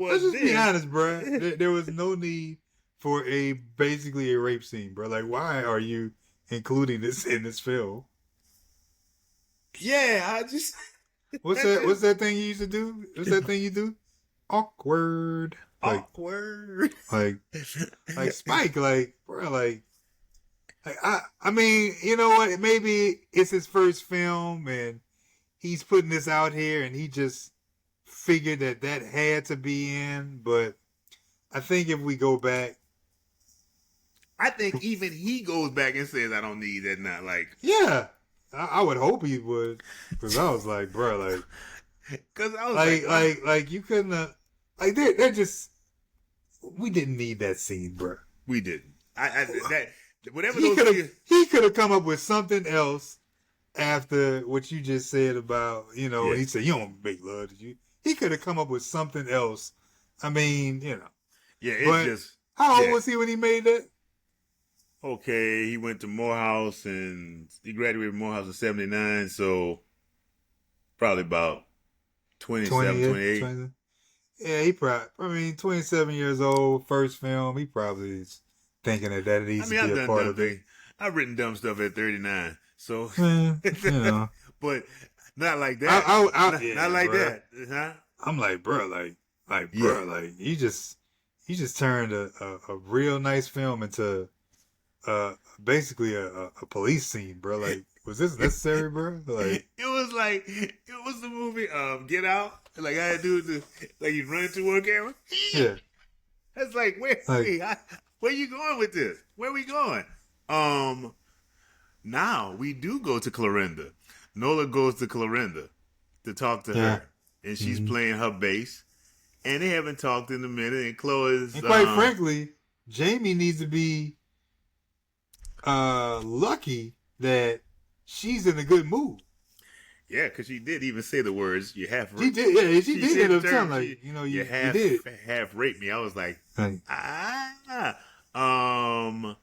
Well, Let's just be then, honest, bro. There was no need for basically a rape scene, bro. Like, why are you including this in this film? yeah, I just, What's I that? just What's that thing you used to do? What's that thing you do? Awkward. awkward. Like, like Spike. Like, bro. I mean, you know what? Maybe it's his first film, and he's putting this out here, and he just figured that had to be in. But I think if we go back, I think even he goes back and says, "I don't need that." Not like, yeah, I would hope he would, because I was like, bro, because I was like, wow, like you couldn't, like they're just, we didn't need that scene, bro. we didn't. I that whatever He those could have niggas, he could have come up with something else after what you just said about, yeah, he said, you don't make love, did you? He could have come up with something else. I mean, yeah, it's but just, how old yeah. was he when he made that? Okay, he went to Morehouse and he graduated from Morehouse in '79, so probably about 27, 20, 28. 20. Yeah, he probably, I mean, 27 years old, first film, he probably is thinking that I needs to mean, be I've a done part dumb of it. things. I've written dumb stuff at 39, so, Man, but not like that. Not yeah, like bro. that, huh? I'm like, bro, Yeah, bro, like, you just turned a real nice film into basically a police scene, bro. Like, was this necessary, bro? Like, it was the movie Get Out. Like I had to do like you run into one camera. yeah, That's like like, where you going with this? Where we going? Um, Now we do go to Clorinda. Nola goes to Clorinda to talk to yeah. her, and she's Mm-hmm. playing her bass. And they haven't talked in a minute. And Chloe's And quite frankly, Jamie needs to be lucky that she's in a good mood. yeah, because she did even say the words "you half." She did, yeah, she did said end the up telling, term like, you you did. half raped me. I was like, Like, ah, um,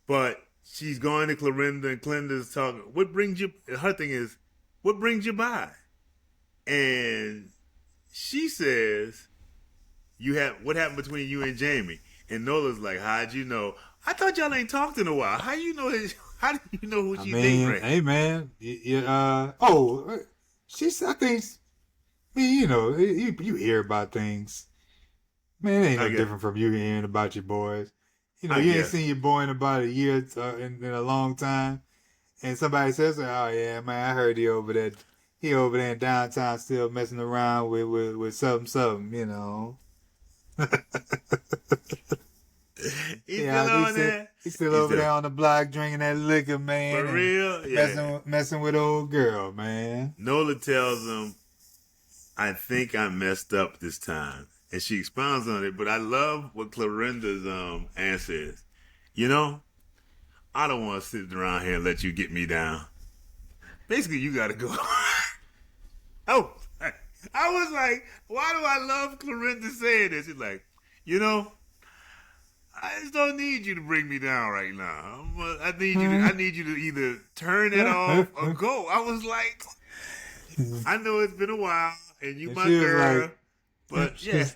but she's going to Clorinda, and Clorinda's talking. What brings you? Her thing is, what brings you by? And she says, "You have what happened between you and Jamie?" And Nola's like, "How'd you know? I thought y'all ain't talked in a while. How you know? How do you know who I she's dating mean, right hey, man, she's, I think, I mean, you hear about things. Man, it ain't now? no I guess. different from you hearing about your boys. I You ain't guess. seen your boy in about a year in a long time, and somebody says, "Oh yeah, man, I heard he over there in downtown still messing around with something, something, He's still Yeah, on there. he's still He's over still there on the block drinking that liquor, man, for and real. Yeah. messing with old girl, man." Nola tells him, "I think I messed up this time," and she expounds on it. But I love what Clorinda's answer is. You know, I don't want to sit around here and let you get me down. Basically, you got to go. Oh, I was like, why do I love Clorinda saying this? She's like, you know, I just don't need you to bring me down right now. I need you to either turn it off or go. I was like, I know it's been a while and you And my she was girl, like, but yeah,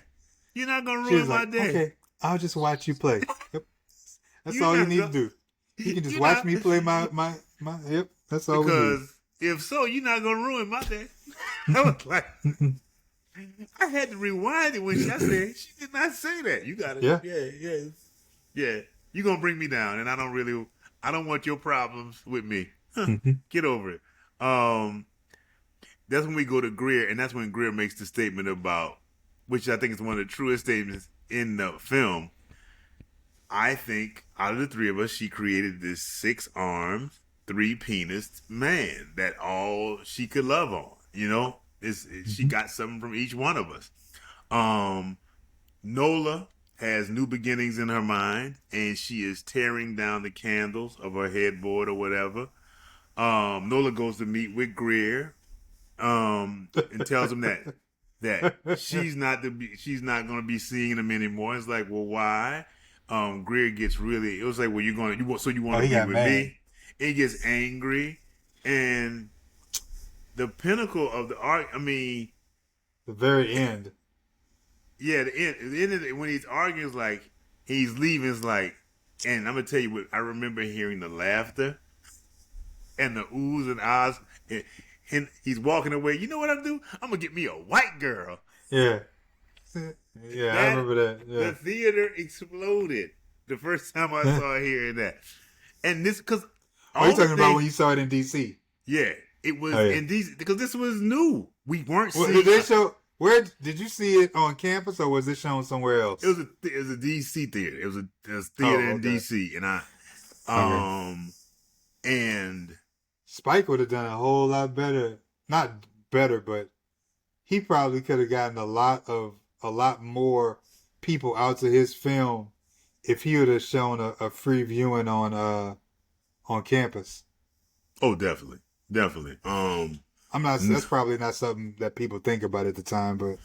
you're not gonna she was ruin my like, day. okay, I'll just watch you play. Yep, that's You're all you not need to gonna, do. You can just you're watch not me play my. Yep, that's all we need. because if so, you're not gonna ruin my day. I was like, I had to rewind it when I said she did not say that. You got it. Yeah. Yeah. You gonna bring me down, and I don't want your problems with me. Huh. Get over it. That's when we go to Greer, and that's when Greer makes the statement about, which I think is one of the truest statements in the film. I think out of the three of us, she created this 6-armed, 3-penis man that all she could love on. She got something from each one of us. Nola has new beginnings in her mind, and she is tearing down the candles of her headboard or whatever. Nola goes to meet with Greer, and tells him that she's not going to be seeing him anymore. It's like, well, why? Greer gets really. It was like, well, you want to He be got with mad. me? He gets angry, and the pinnacle of the art. I mean, The very end. yeah, the end of it, when he's arguing, it's like he's leaving. It's like, and I'm gonna tell you what I remember hearing the laughter and the oohs and ahs. And he's walking away. You know what I'm doing? I'm gonna get me a white girl. Yeah. Yeah, I That remember that. the Yeah. theater exploded the first time I saw hearing that. And this because Oh, you all the talking about things, when you saw it in DC? yeah, it was Oh yeah. in these because this was new. We weren't Well, did seeing. they show? Where did you see it on campus, or was it shown somewhere It was else? a DC theater. It was theater Oh, in okay. DC, and I Okay. um and Spike would have done a whole lot better. Not better, but he probably could have gotten a lot more people out to his film if he would have shown a free viewing on campus. oh, definitely, definitely. I'm not. That's probably not something that people think about at the time, but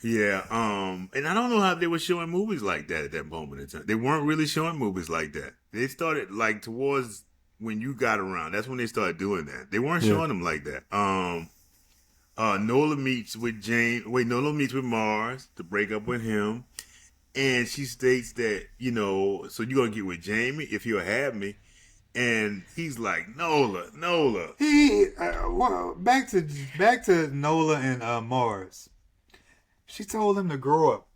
Yeah, and I don't know how they were showing movies like that at that moment in time. They weren't really showing movies like that. They started like towards when you got around. That's when they started doing that. They weren't yeah. showing them like that. Nola meets with Jane. Wait, Nola meets with Mars to break up with him, and she states that so you're gonna get with Jamie if you'll have me, and he's like, Nola, Nola. Well, back to Nola and Mars. She told him to grow up.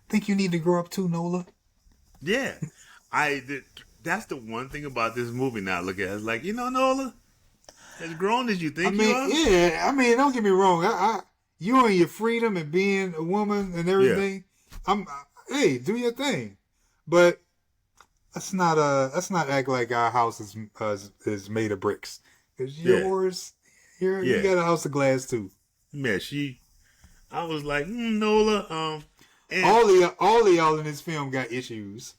Think you need to grow up too, Nola? Yeah, I. That's the one thing about this movie. Now look at it, it's like Nola, as grown as you I think you mean, are. yeah. I mean, don't get me wrong. You and your freedom and being a woman and Yeah, everything. Hey, do your thing, but let's not act like our house is made of bricks. Cause yeah, yours, you yeah, got a house of glass too. yeah. I was like, Nola, and All the y'all in this film got issues.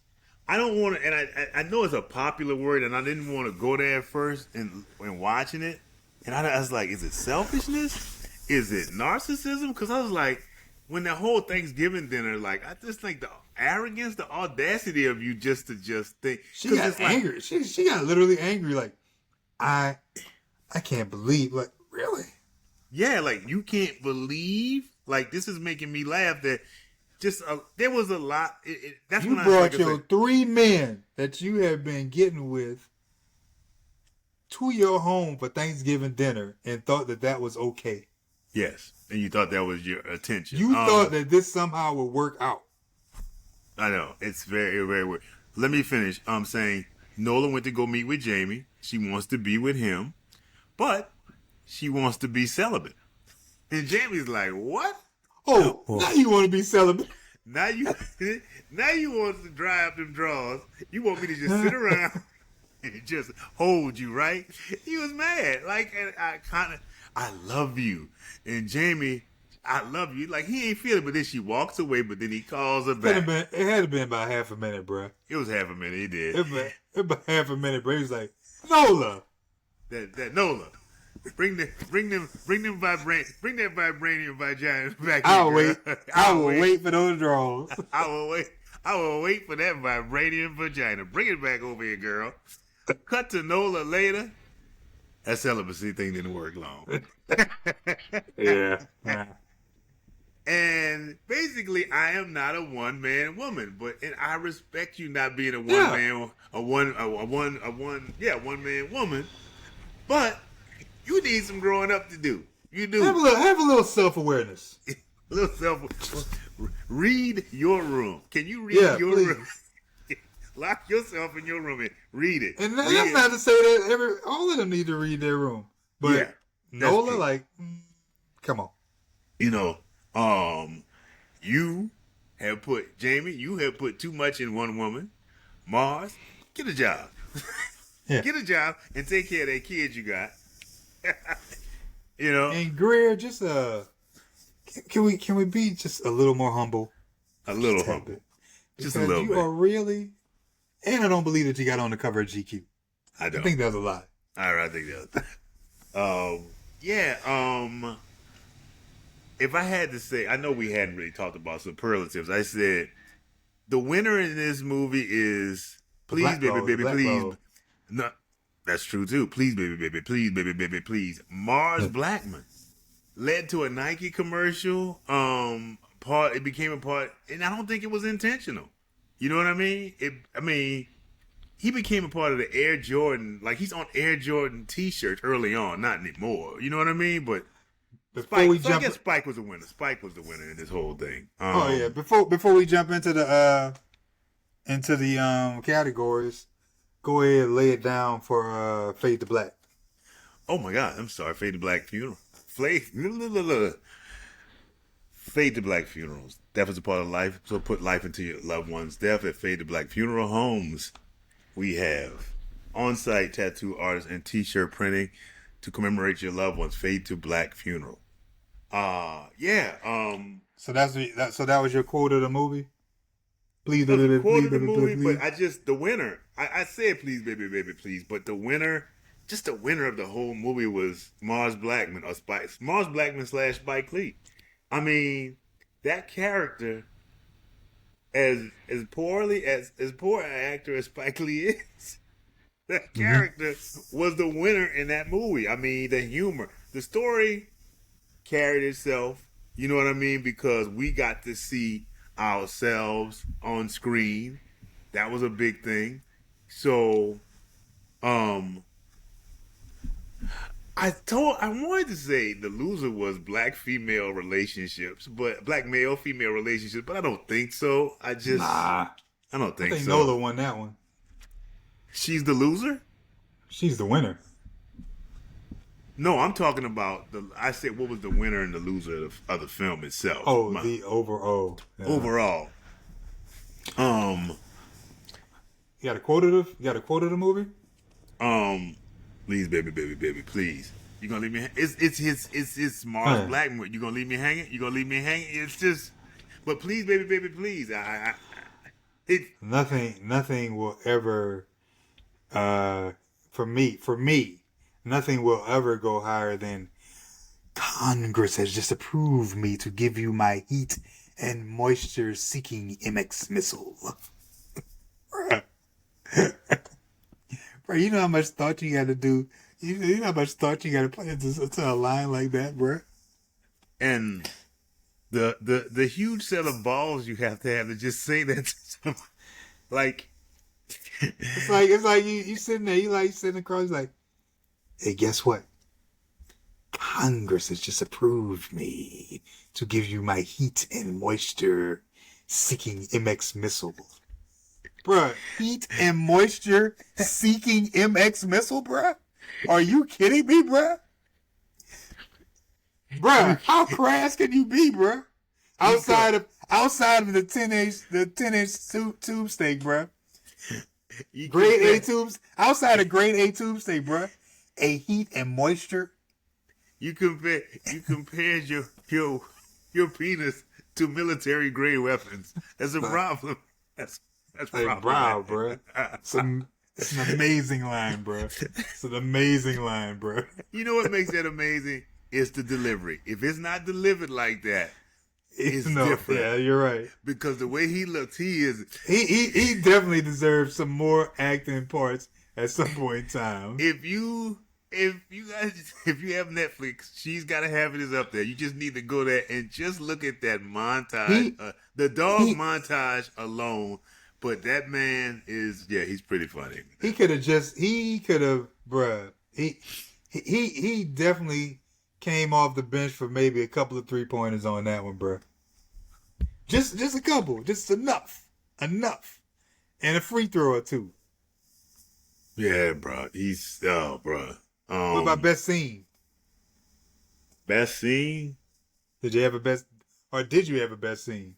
I don't want to, and I know it's a popular word, and I didn't want to go there at first and watching it, and I was like, is it selfishness? Is it narcissism? Because I was like, when the whole Thanksgiving dinner, like I just think the arrogance, the audacity of you just to just think, She because got it's like, angry. She got literally angry. Like I I can't believe. Like really, yeah, like you can't believe, like this is making me laugh that just there was a lot. That's you when I was like brought I said, your 3 men that you have been getting with to your home for Thanksgiving dinner and thought that was okay. yes, and you thought that was your attention. You thought that this somehow would work out. I know it's very very weird. Let me finish. I'm saying Nola went to go meet with Jamie. She wants to be with him, but she wants to be celibate. And Jamie's like, "What? Oh, Oh, now you want to be celibate? now you now you want to dry up them drawers? You want me to just sit around and just hold you, right?" He was mad. Like, and I love you, and Jamie, I love you. Like he ain't feeling, but then she walks away, but then he calls her back. It had been about half a minute, bro. It was half a minute. He did. It about half a minute, bro. He was like, Nola. That Nola. Bring that vibranium vagina back here, I'll girl. wait. I will wait for those draws. I will wait. I will wait for that vibranium vagina. Bring it back over here, girl. Cut to Nola later. That celibacy thing didn't work long. Yeah. And basically, I am not a one man woman, and I respect you not being a Yeah. one man woman. But you need some growing up to do. You Have a do. little self awareness. A little self. Read your room. Can you read Yeah, your please. room? Lock yourself in your room and read it. And Read that's it. not to say that all of them need to read their room, but Yeah, that's Nola, true. like, come on. You know, you have put Jamie. You have put too much in one woman. Mars, get a job. Yeah. Get a job and take care of that kid you got. You know, And Greer, just can we be just a little more humble? a little Tad humble, bit. just a Because little you bit. are really, and I don't believe that you got on the cover of GQ. I I don't. think that's a lie. All right, I think that. Yeah. If I had to say, I know we hadn't really talked about superlatives. I said the winner in this movie is please, baby, baby, please. Blacklog. No, that's true too. Please, baby, baby, please, baby, baby, please. Mars Blackman. led to a Nike commercial. Part it became a part, and I don't think it was intentional. You know what I mean? He became a part of the Air Jordan. Like he's on Air Jordan T-shirts early on, not anymore. You know what I mean? But Before we Spike, so I jump, guess Spike was the winner. Spike was the winner in this whole thing. oh yeah, before we jump into the categories, go ahead and lay it down for Fade to Black. Oh my God, I'm sorry. Fade to Black funeral. Fade to Black funerals. Death is a part of life, so put life into your loved one's death at Fade to Black Funeral Homes. We have on-site tattoo artists and T-shirt printing to commemorate your loved one's Fade to Black funeral. Yeah. So that was your quote of the movie. Please, That was a baby, quote please, of the baby, movie, please. but the winner. I said please, baby, baby, please, but the winner, just the winner of the whole movie was Mars Blackman or Mars Blackman / Spike Lee. I mean, that character, as poorly as poor an actor as Spike Lee is, that Mm-hmm. character was the winner in that movie. I mean, the humor, the story carried itself. You know what I mean? Because we got to see ourselves on screen. That was a big thing. So, um, I wanted to say the loser was black female relationships, but black male female relationships, but I don't think so. Nah, I don't I think think so. Nola won that one. She's the loser? She's the winner. No, I'm talking about the. I said what was the winner and the loser of the film itself. Oh, the overall. Yeah. Overall, um, You got a quote of the movie? um, please, baby, baby, baby, please. You gonna leave me? It's Mars Huh. Blackman. You gonna leave me hanging? You gonna leave me hanging? It's just, but please, baby, baby, please. It. Nothing will ever for me, nothing will ever go higher than Congress has just approved me to give you my heat and moisture seeking MX missile. Bruh. Bro, you know how much thought you gotta do. You know how much thought you gotta put into a line like that, bro. And the huge set of balls you have to just say that to someone. Like, It's like you sitting there, you sitting across like, hey, guess what? Congress has just approved me to give you my heat and moisture seeking MX missile. Bruh, heat and moisture seeking MX missile, bruh? Are you kidding me, bruh? Bruh, how crass can you be, bruh? Outside of the 10-inch tube steak, bruh. you Grade A compare, tubes, outside of grade A tube steak, bruh. A heat and moisture. you compared your penis to military grade weapons. That's a problem. That's Like, bro, problematic. bruh. It's an amazing line, bruh. It's an amazing line, bruh. You know what makes that amazing? It's the delivery. If it's not delivered like that, it's No, different. yeah, you're right. Because the way he looks, he is. He definitely deserves some more acting parts at some point in time. If you guys if you have Netflix, she's got to have it is up there. You just need to go there and just look at that montage. He The dog he montage alone, but that man is he's pretty funny. he could have, bruh. He definitely came off the bench for maybe a couple of 3-pointers on that one, bruh. Just a couple, just enough, and a free throw or two. Yeah, bro. He's bro. What about best scene? Best scene? Did you have a best, or did you have a best scene?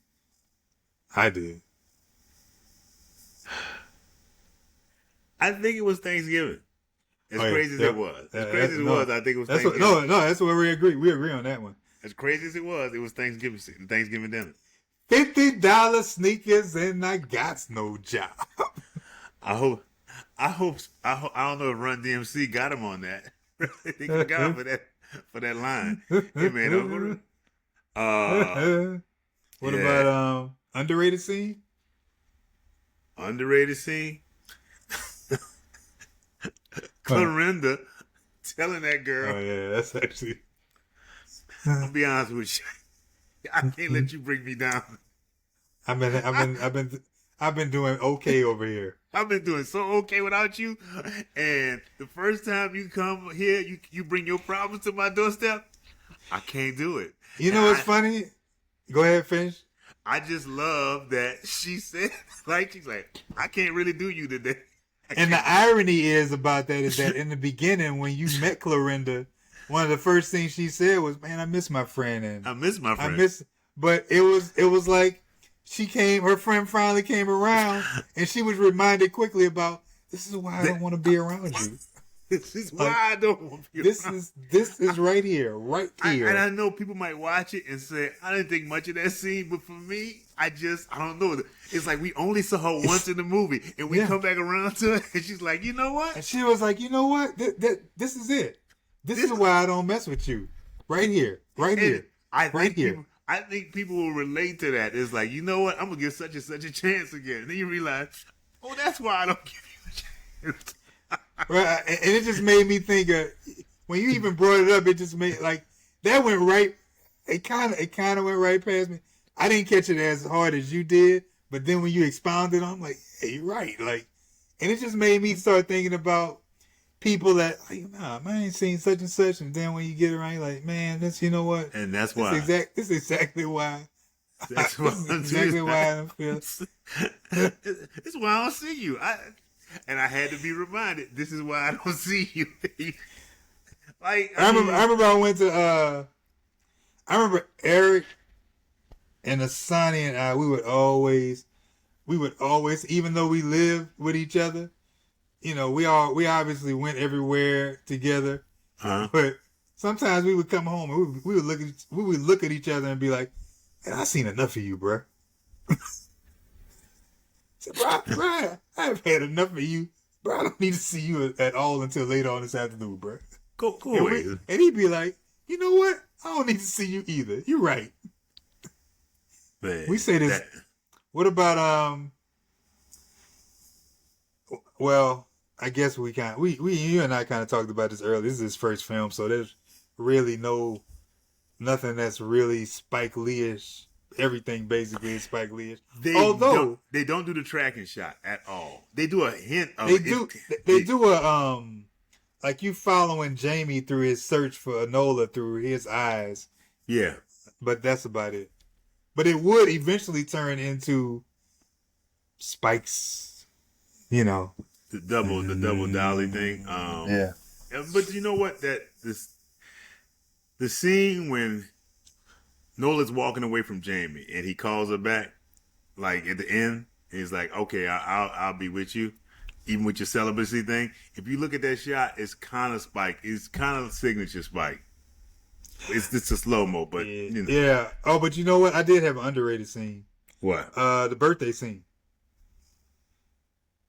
I did. I think it was Thanksgiving. As Oh, yeah. crazy as Yep. it was, Yeah, I think it was That's what, Thanksgiving. that's where we agree. We agree on that one. As crazy as it was Thanksgiving dinner. $50 sneakers and I got no job. I hope, I don't know if Run DMC got him on that. They could have got him for that line. Hey man, don't go to, What yeah. about underrated scene? underrated scene. Clorinda telling that girl, Oh yeah, that's actually I'll be honest with you. I can't let you bring me down. I've been, I've been, I've been, I've been doing okay over here. I've been doing so okay without you. And the first time you come here, you bring your problems to my doorstep. I can't do it. You And know what's funny? Go ahead, finish. I just love that she said, like, she's like, I can't really do you today. And the irony is about that is that in the beginning, when you met Clorinda, one of the first things she said was, "Man, I miss my friend," and I miss my I friend. miss. But it was like her friend finally came around, and she was reminded quickly about this is why I don't want to be around you. This is Like, why I don't want to be This around. is right here, right here. And I know people might watch it and say, I didn't think much of that scene, but for me, I don't know. It's like we only saw her once in the movie, and we come back around to it, and she's like, you know what? And she was like, you know what? This is it. This is why I don't mess with you. Right here, right here, right here. I think people will relate to that. It's like, you know what? I'm gonna give such and such a chance again. And then you realize, oh, that's why I don't give you a chance. Right, and it just made me think of when you even brought it up. It just made like that went right. It kind of went right past me. I didn't catch it as hard as you did, but then when you expounded, I'm like, hey, you're right. Like, and it just made me start thinking about people that like, nah, man, I ain't seen such and such, and then when you get around, you're like, man, this, you know what? And that's why. This is exactly why. That's why. This is exactly why I feel. It's why I don't see you. And I had to be reminded. This is why I don't see you. Like I remember I went to. I remember Eric and Asani and I. We would always, even though we lived with each other, you know, we obviously went everywhere together. But sometimes we would come home and we would look at each other and be like, "Man, I seen enough of you, bro." So, bro, I've had enough of you, bro. I don't need to see you at all until later on this afternoon, bro. Go away. And he'd be like, you know what? I don't need to see you either. You're right. Man, We say this. What about well, I guess we you and I kind of talked about this earlier. This is his first film, so there's really nothing that's really Spike Lee-ish. Everything basically is Spike Lee-ish. They don't do the tracking shot at all. They do a hint of they do a like you following Jamie through his search for Enola through his eyes. Yeah. But that's about it. But it would eventually turn into Spike's, you know. The double dolly thing. Yeah. But you know what? The scene when Nola's walking away from Jamie and he calls her back, like at the end, he's like, "Okay, I'll be with you, even with your celibacy thing." If you look at that shot, it's kind of Spike. It's kind of signature Spike. It's just a slow mo, but you know. Yeah. Oh, but you know what? I did have an underrated scene. What? The birthday scene.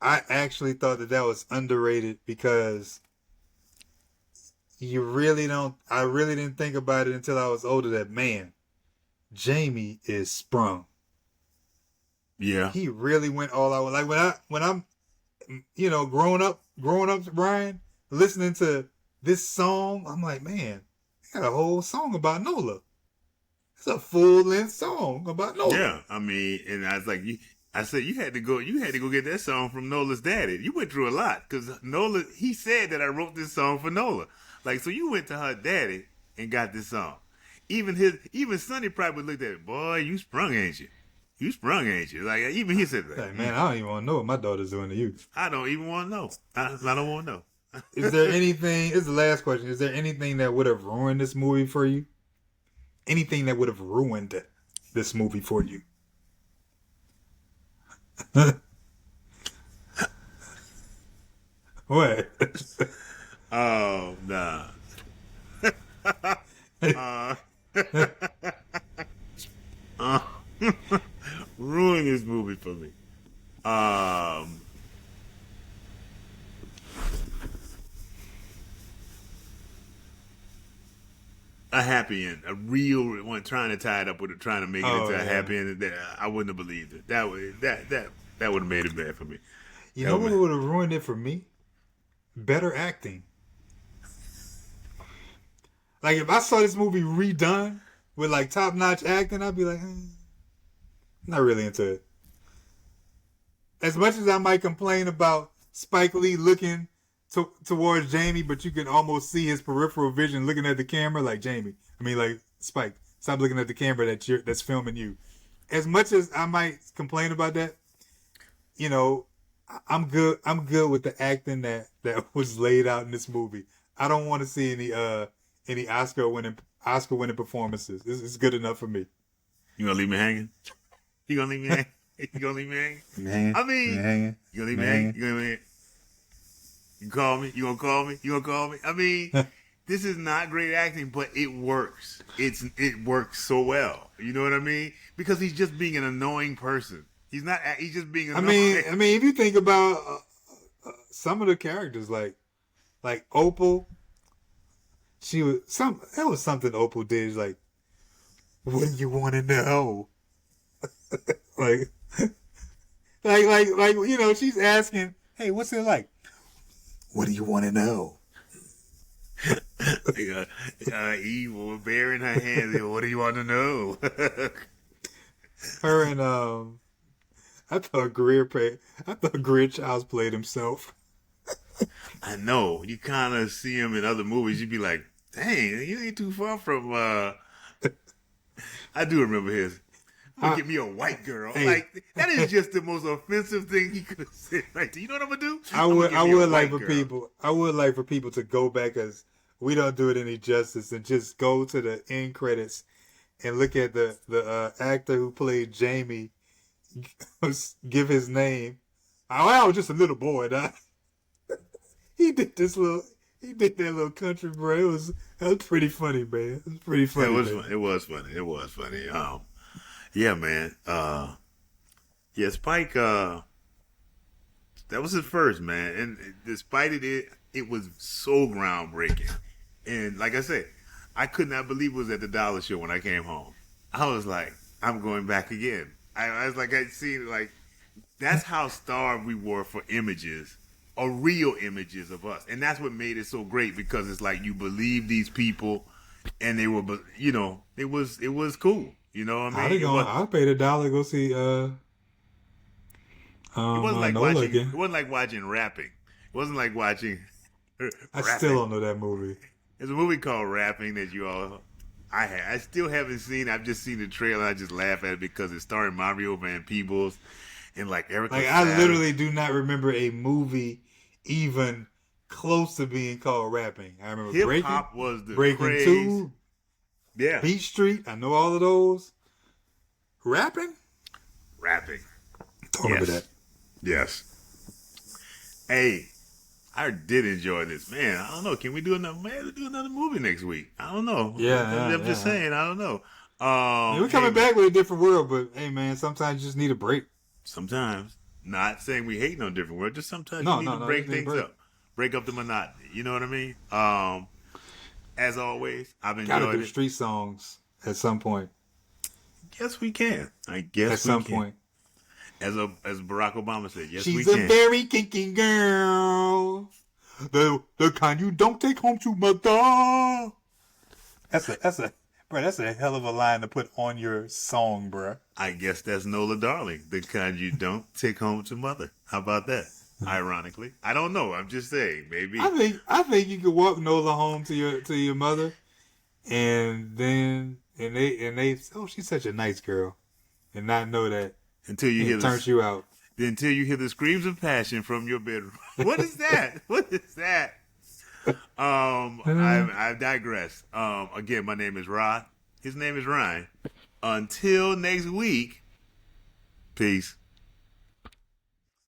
I actually thought that was underrated because I really didn't think about it until I was older that, man, Jamie is sprung. Yeah. He really went all out. Like when I'm you know, growing up, Brian, listening to this song, I'm like, man, they got a whole song about Nola. It's a full-length song about Nola. Yeah, I mean, and I was like, I said you had to go get that song from Nola's daddy. You went through a lot because Nola, he said that I wrote this song for Nola. Like, so you went to her daddy and got this song. Even Sonny probably looked at it, boy, you sprung, ain't you? You sprung, ain't you? Like, even he said that. Hey, man, I don't even want to know what my daughter's doing to you. I don't even want to know. I don't want to know. Is there anything, this is the last question, is there anything that would have ruined this movie for you? Anything that would have ruined this movie for you? What? Oh, nah. Ruin this movie for me. A happy end, a real one, trying to tie it up with it, trying to make it into a happy end. That I wouldn't have believed it. That would have made it bad for me. You know what would have ruined it for me? Better acting. Like if I saw this movie redone with like top notch acting, I'd be like, not really into it. As much as I might complain about Spike Lee looking towards Jamie, but you can almost see his peripheral vision looking at the camera, like Jamie. I mean, like Spike, stop looking at the camera that's filming you. As much as I might complain about that, you know, I'm good. I'm good with the acting that was laid out in this movie. I don't want to see any Oscar winning performances. It's good enough for me. You gonna leave me hanging? You gonna leave me hanging? You gonna leave me hanging? Man, I mean, hanging. you gonna leave me hanging? You gonna leave me hanging? You call me? You gonna call me? You gonna call me? I mean, this is not great acting, but it works. It works so well. You know what I mean? Because he's just being an annoying person. He's not. He's just being annoying. I mean, if you think about some of the characters, like Opal, that was something Opal did. Like, what do you want to know? like, you know, she's asking, "Hey, what's it like? What do you want to know?" Evil bear in her hand. What do you want to know? Her and I thought Greer Childs played himself. I know. You kind of see him in other movies. You'd be like, dang, you ain't too far from. I do remember his. Get me a white girl. Hey. Like that is just the most offensive thing he could have said. Right? You know what I'm gonna do? I would like for people to go back, as we don't do it any justice, and just go to the end credits and look at the actor who played Jamie give his name. I was just a little boy. He did that little country, bro. That was pretty funny, man. It was pretty funny. It was funny. Yeah, man. Yeah, Spike. That was his first, man, and despite it was so groundbreaking. And like I said, I could not believe it was at the Dollar Show when I came home. I was like, I'm going back again. I was like, I'd seen like that's how starved we were for images, or real images of us, and that's what made it so great, because it's like you believe these people, and they were, you know, it was cool. You know what I mean? I paid $1 to go see it wasn't like Nola watching. again. It wasn't like watching rapping. It wasn't like watching. I rapping. still don't know that movie. There's a movie called Rapping that I still haven't seen. I've just seen the trailer. I just laugh at it because it's starring Mario Van Peebles and like Erica. Like I literally do not remember a movie even close to being called Rapping. I remember Hip Hop was the Breaking craze. 2, Yeah, Beat Street. I know all of those. Rapping. Don't remember that. Yes. Hey, I did enjoy this, man. I don't know. Can we do another? Maybe do another movie next week. I don't know. I'm just saying. I don't know. We're coming back with a different world, but hey, man, sometimes you just need a break. Sometimes, not saying we hate no different world. Just sometimes you need to break things up, break up the monotony. You know what I mean? As always, I've enjoyed Gotta do it. street songs at some point. Yes, we can. I guess at some point. As Barack Obama said, yes, She's we can. a very kinky girl. The kind you don't take home to mother. That's a hell of a line to put on your song, bruh. I guess that's Nola Darling, the kind you don't take home to mother. How about that? Ironically, I don't know. I'm just saying, maybe. I think you could walk Nola home to your mother, and they oh, she's such a nice girl, and not know that until you hear turns you out. Until you hear the screams of passion from your bedroom. What is that? What is that? I digress. Again, my name is Rod. His name is Ryan. Until next week, peace.